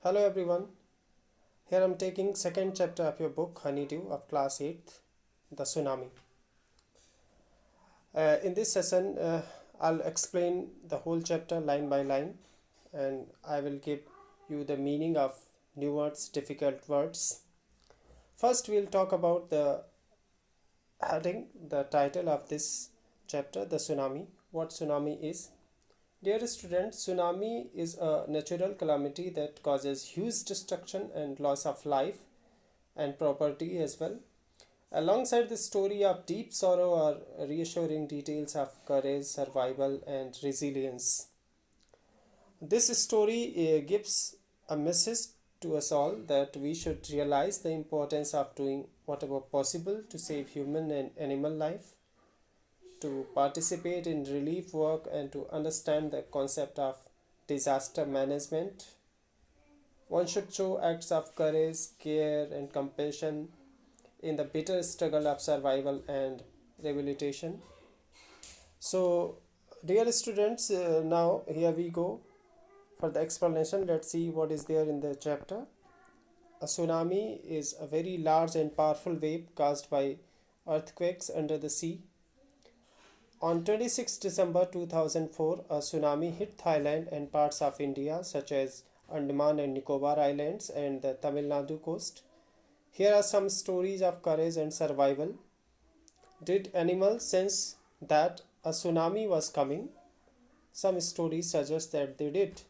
Hello everyone. Here I'm taking second chapter of your book Honeydew of class 8th, The Tsunami. In this session, I'll explain the whole chapter line by line, and I will give you the meaning of new words, difficult words. First, we'll talk about the heading, the title of this chapter, The Tsunami. What tsunami is. Dear students, tsunami is a natural calamity that causes huge destruction and loss of life and property as well. Alongside the story of deep sorrow are reassuring details of courage, survival, and resilience. This story gives a message to us all that we should realize the importance of doing whatever possible to save human and animal life, to participate in relief work, and to understand the concept of disaster management. One should show acts of courage, care, and compassion in the bitter struggle of survival and rehabilitation. So, dear students, now here we go for the explanation. Let's see what is there in the chapter. A tsunami is a very large and powerful wave caused by earthquakes under the sea. On 26 December 2004, a tsunami hit Thailand and parts of India such as Andaman and Nicobar Islands and the Tamil Nadu coast. Here are some stories of courage and survival. Did animals sense that a tsunami was coming? Some stories suggest that they did.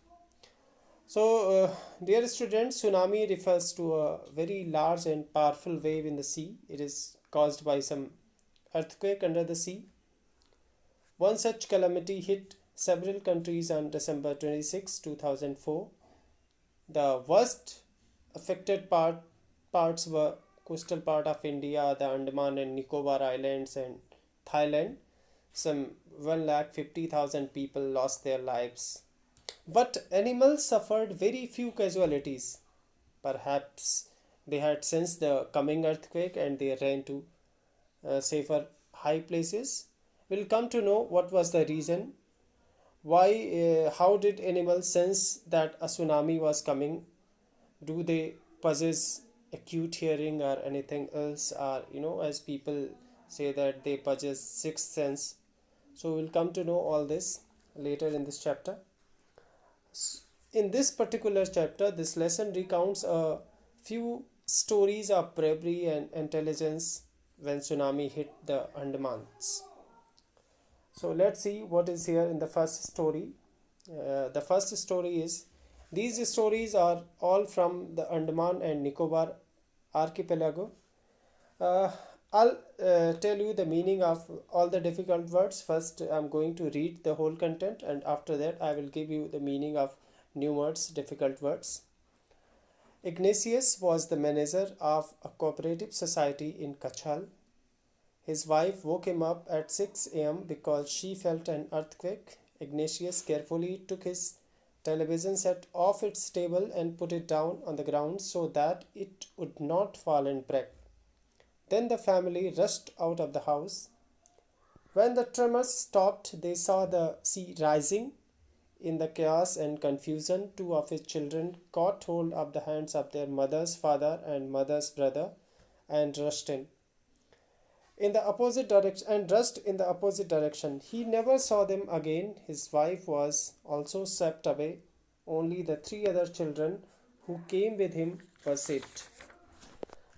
So, dear students, tsunami refers to a very large and powerful wave in the sea. It is caused by some earthquake under the sea. One such calamity hit several countries on December 26, 2004. The worst affected parts were coastal part of India, the Andaman and Nicobar Islands, and Thailand. Some 150,000 people lost their lives. But animals suffered very few casualties. Perhaps they had sensed the coming earthquake and they ran to safer high places. We'll come to know what was the reason. How did animals sense that a tsunami was coming? Do they possess acute hearing or anything else? Or, as people say that they possess sixth sense. So we'll come to know all this later in this chapter. In this particular chapter, this lesson recounts a few stories of bravery and intelligence when tsunami hit the Andamans. So let's see what is here in the first story. The first story is, these stories are all from the Andaman and Nicobar archipelago. I'll tell you the meaning of all the difficult words. First, I'm going to read the whole content, and after that, I will give you the meaning of new words, difficult words. Ignatius was the manager of a cooperative society in Kachal. His wife woke him up at 6 a.m. because she felt an earthquake. Ignatius carefully took his television set off its table and put it down on the ground so that it would not fall and break. Then the family rushed out of the house. When the tremors stopped, they saw the sea rising. In the chaos and confusion, two of his children caught hold of the hands of their mother's father and mother's brother and rushed in the opposite direction. He never saw them again. His wife was also swept away. Only the three other children who came with him were saved.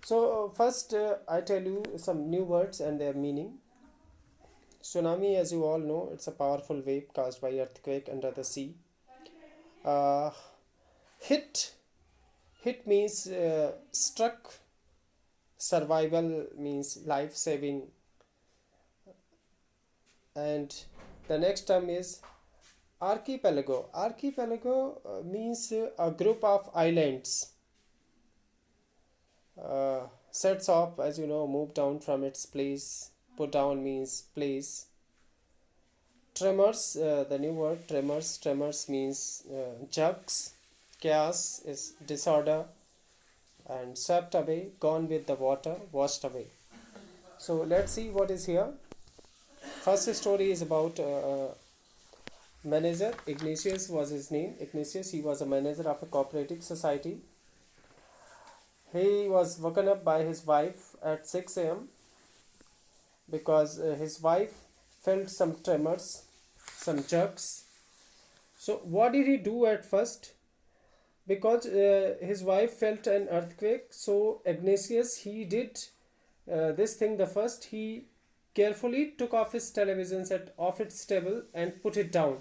So first I tell you some new words and their meaning. Tsunami, as you all know, it's a powerful wave caused by earthquake under the sea. Hit means struck. Survival means life saving. And the next term is archipelago. Archipelago means a group of islands. Sets off, as you know, move down from its place. Put down means place. Tremors, the new word tremors means jerks. Chaos is disorder. And swept away, gone with the water, washed away. So let's see what is here. First story is about manager. Ignatius was his name. Ignatius, he was a manager of a cooperative society. He was woken up by his wife at 6 a.m. because his wife felt some tremors, some jerks. So, what did he do at first? Because his wife felt an earthquake, so Ignatius, he did this thing the first. He carefully took off his television set off its table and put it down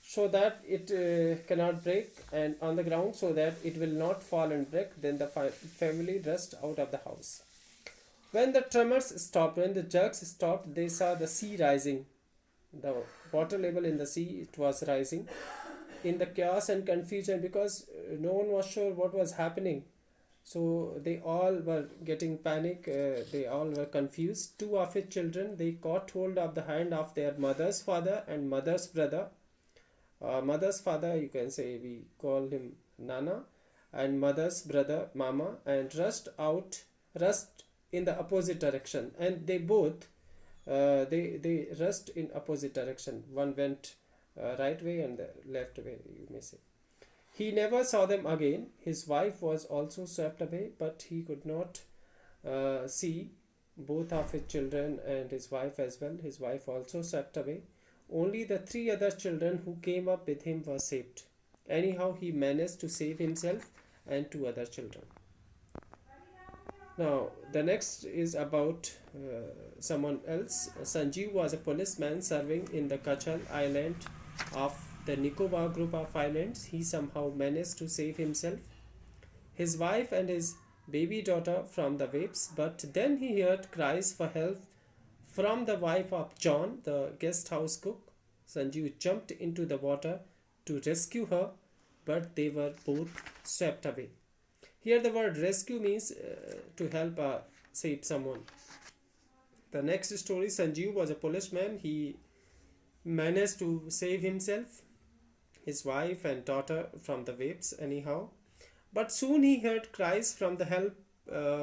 so that it cannot break, and on the ground so that it will not fall and break. Then the family rushed out of the house. When the tremors stopped, when the jerks stopped, they saw the sea rising. The water level in the sea, it was rising in the chaos and confusion, because no one was sure what was happening. So they all were getting panic. They all were confused. Two of his children, they caught hold of the hand of their mother's father and mother's brother. Mother's father, you can say, we call him Nana, and mother's brother Mama, and rushed in the opposite direction. And they both they rushed in opposite direction. One went right way and the left way, you may say. He never saw them again. His wife was also swept away, but he could not see both of his children and his wife as well. His wife also swept away. Only the three other children who came up with him were saved. Anyhow, he managed to save himself and two other children. Now, the next is about someone else. Sanjeev was a policeman serving in the Kachal island of the Nicobar group of islands. He somehow managed to save himself, his wife and his baby daughter from the waves, but then he heard cries for help from the wife of John, the guest house cook. Sanjeev jumped into the water to rescue her, but they were both swept away. Here the word rescue means to help save someone. The next story, Sanjeev was a policeman. He managed to save himself, his wife and daughter from the waves anyhow. But soon he heard cries from the help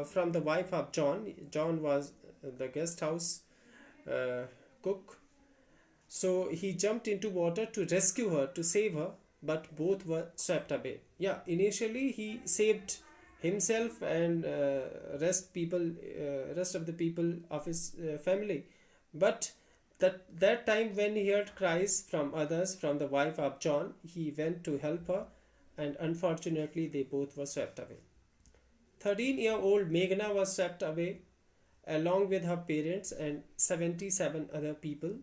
from the wife of John. John was the guest house cook. So he jumped into water to rescue her, to save her, but both were swept away. Yeah, initially he saved himself and rest of the people of his family, but that time when he heard cries from others, from the wife of John, he went to help her, and unfortunately they both were swept away. 13-year-old Meghna was swept away along with her parents and 77 other people.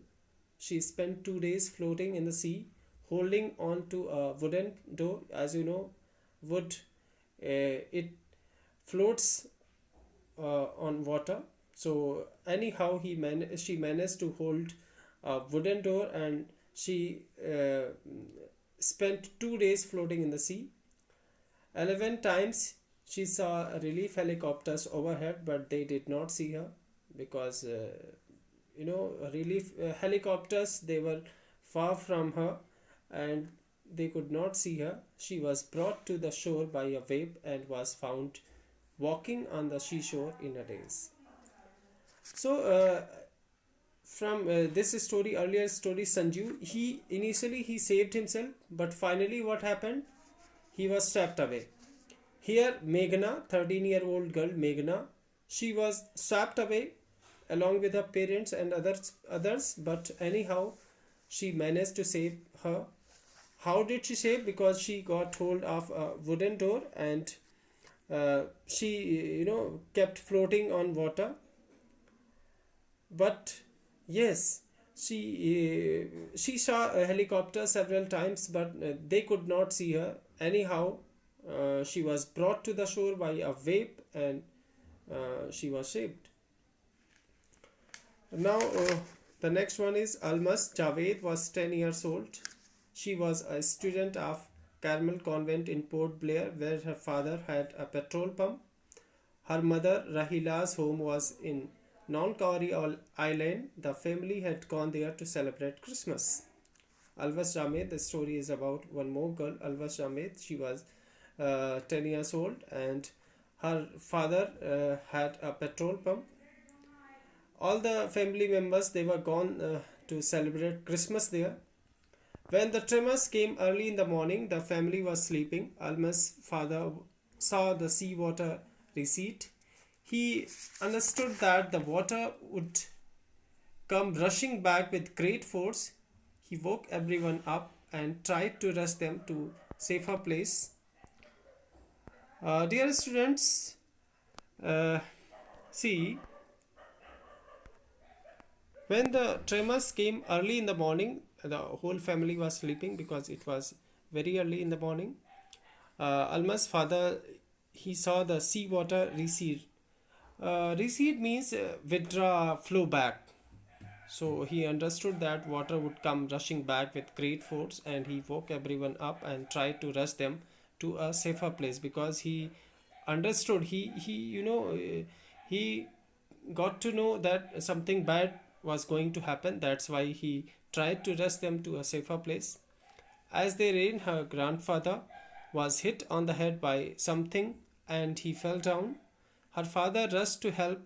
She spent 2 days floating in the sea, holding on to a wooden door. As you know, wood, it floats on water. So anyhow, she managed to hold a wooden door, and she spent 2 days floating in the sea. 11 times she saw relief helicopters overhead, but they did not see her because relief helicopters, they were far from her and they could not see her. She was brought to the shore by a wave and was found walking on the seashore in a daze. So from this story, earlier story, Sanju, he initially saved himself, but finally what happened? He was swept away. Here Meghna, 13-year-old girl Meghna, she was swept away along with her parents and others, but anyhow she managed to save her. How did she save? Because she got hold of a wooden door and she kept floating on water. But yes, she saw a helicopter several times, but they could not see her. Anyhow, she was brought to the shore by a wave and she was saved. Now the next one is Almas Javed was 10 years old. She was a student of Carmel Convent in Port Blair, where her father had a petrol pump. Her mother Rahila's home was in Non-Kauri Island. The family had gone there to celebrate Christmas. Alvas Jamed, the story is about one more girl, Alvas Jamed. She was 10 years old and her father had a petrol pump. All the family members, they were gone to celebrate Christmas there. When the tremors came early in the morning, the family was sleeping. Alma's father saw the seawater recede. He understood that the water would come rushing back with great force. He woke everyone up and tried to rush them to safer place. Dear students, uh, see, when the tremors came early in the morning, the whole family was sleeping because it was very early in the morning. Alma's father, he saw the seawater recede. Recede means withdraw, flow back. So he understood that water would come rushing back with great force, and he woke everyone up and tried to rush them to a safer place because he understood he got to know that something bad was going to happen. That's why he tried to rush them to a safer place. As they ran, her grandfather was hit on the head by something and he fell down. Her father rushed to help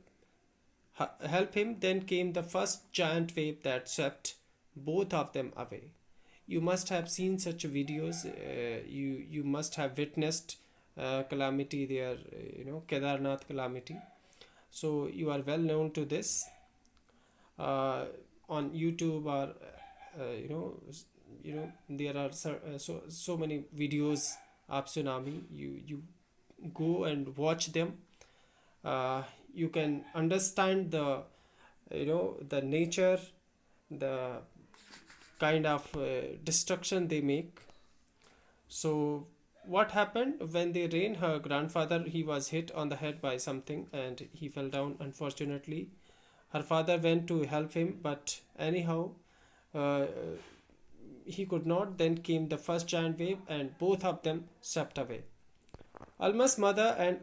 him. Then came the first giant wave that swept both of them away. You must have seen such videos. You must have witnessed calamity there. Kedarnath calamity. So you are well known to this. On YouTube or there are so many videos of tsunami. You go and watch them. You can understand the nature, the kind of destruction they make. So what happened when they rained? Her grandfather, he was hit on the head by something and he fell down, unfortunately. Her father went to help him, but anyhow uh, he could not. Then came the first giant wave and both of them swept away. Alma's mother and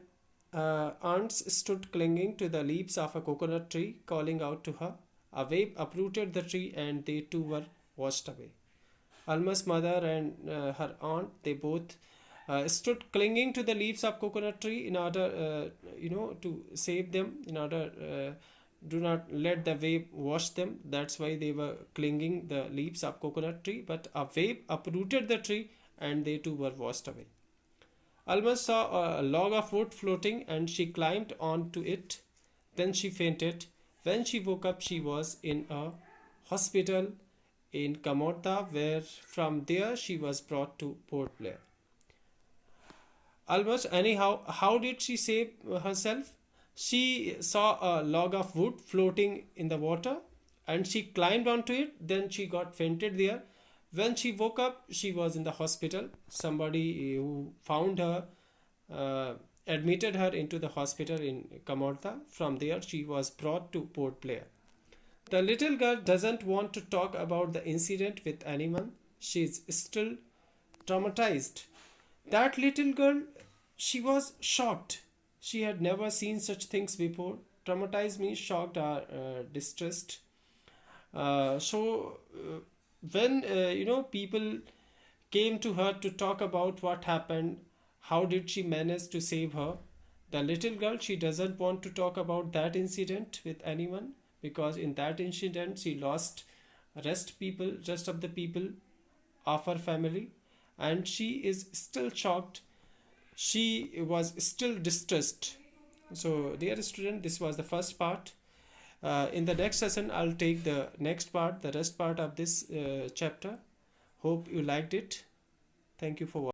aunts stood clinging to the leaves of a coconut tree, calling out to her. A wave uprooted the tree and they too were washed away. Alma's mother and her aunt, they both stood clinging to the leaves of coconut tree in order to save them, in order do not let the wave wash them. That's why they were clinging the leaves of coconut tree, but a wave uprooted the tree and they too were washed away. Alma saw a log of wood floating and she climbed onto it. Then she fainted. When she woke up, she was in a hospital in Kamorta, where from there she was brought to Port Blair. Almost anyhow, how did she save herself? She saw a log of wood floating in the water and she climbed onto it. Then she got fainted there. When she woke up, she was in the hospital. Somebody who found her admitted her into the hospital in Kamorta. From there, she was brought to Port Blair. The little girl doesn't want to talk about the incident with anyone. She is still traumatized. That little girl, she was shocked. She had never seen such things before. Traumatized means shocked or distressed. When people came to her to talk about what happened, how did she manage to save her, the little girl, she doesn't want to talk about that incident with anyone, because in that incident she lost rest of the people of her family, and she is still shocked. She was still distressed. So dear student, this was the first part. In the next session, I'll take the next part, the rest part of this chapter. Hope you liked it. Thank you for watching.